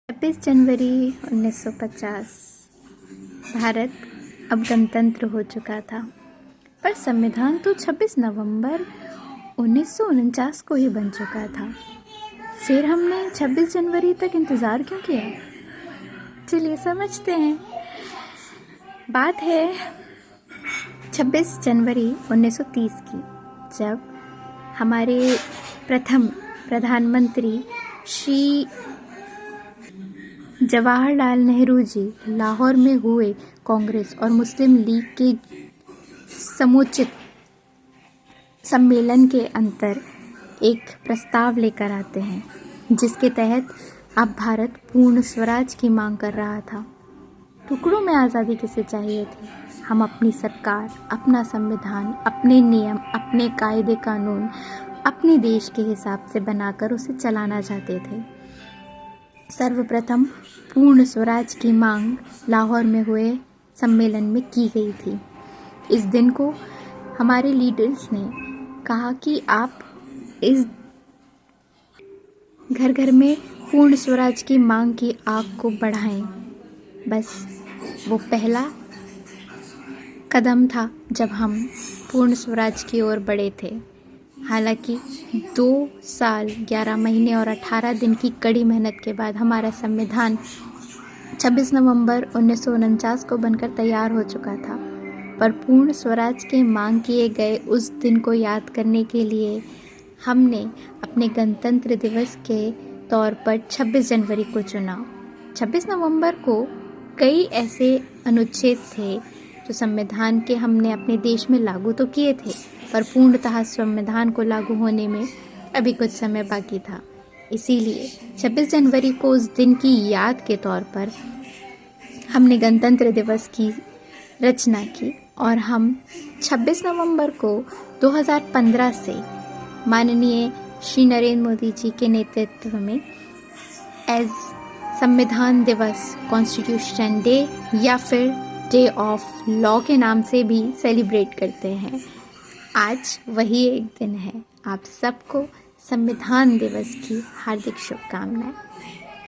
26 जनवरी 1950 भारत अब गणतंत्र हो चुका था, पर संविधान तो 26 नवंबर 1949 को ही बन चुका था। फिर हमने 26 जनवरी तक इंतज़ार क्यों किया? चलिए समझते हैं। बात है 26 जनवरी 1930 की, जब हमारे प्रथम प्रधानमंत्री श्री जवाहरलाल नेहरू जी लाहौर में हुए कांग्रेस और मुस्लिम लीग के समुचित सम्मेलन के अंतर एक प्रस्ताव लेकर आते हैं, जिसके तहत अब भारत पूर्ण स्वराज की मांग कर रहा था। टुकड़ों में आज़ादी किसे चाहिए थी? हम अपनी सरकार, अपना संविधान, अपने नियम, अपने कायदे कानून अपने देश के हिसाब से बनाकर उसे चलाना चाहते थे। सर्वप्रथम पूर्ण स्वराज की मांग लाहौर में हुए सम्मेलन में की गई थी। इस दिन को हमारे लीडर्स ने कहा कि आप इस घर घर में पूर्ण स्वराज की मांग की आग को बढ़ाएं। बस वो पहला कदम था जब हम पूर्ण स्वराज की ओर बढ़े थे। हालांकि 2 साल 11 महीने और 18 दिन की कड़ी मेहनत के बाद हमारा संविधान 26 नवंबर 1949 को बनकर तैयार हो चुका था, पर पूर्ण स्वराज के मांग किए गए उस दिन को याद करने के लिए हमने अपने गणतंत्र दिवस के तौर पर 26 जनवरी को चुना। 26 नवंबर को कई ऐसे अनुच्छेद थे जो संविधान के हमने अपने देश में लागू तो किए थे, पर पूर्णतः संविधान को लागू होने में अभी कुछ समय बाकी था। इसीलिए 26 जनवरी को उस दिन की याद के तौर पर हमने गणतंत्र दिवस की रचना की और हम 26 नवंबर को 2015 से माननीय श्री नरेंद्र मोदी जी के नेतृत्व में एज संविधान दिवस, कॉन्स्टिट्यूशन डे या फिर डे ऑफ लॉ के नाम से भी सेलिब्रेट करते हैं। आज वही एक दिन है। आप सबको संविधान दिवस की हार्दिक शुभकामनाएं।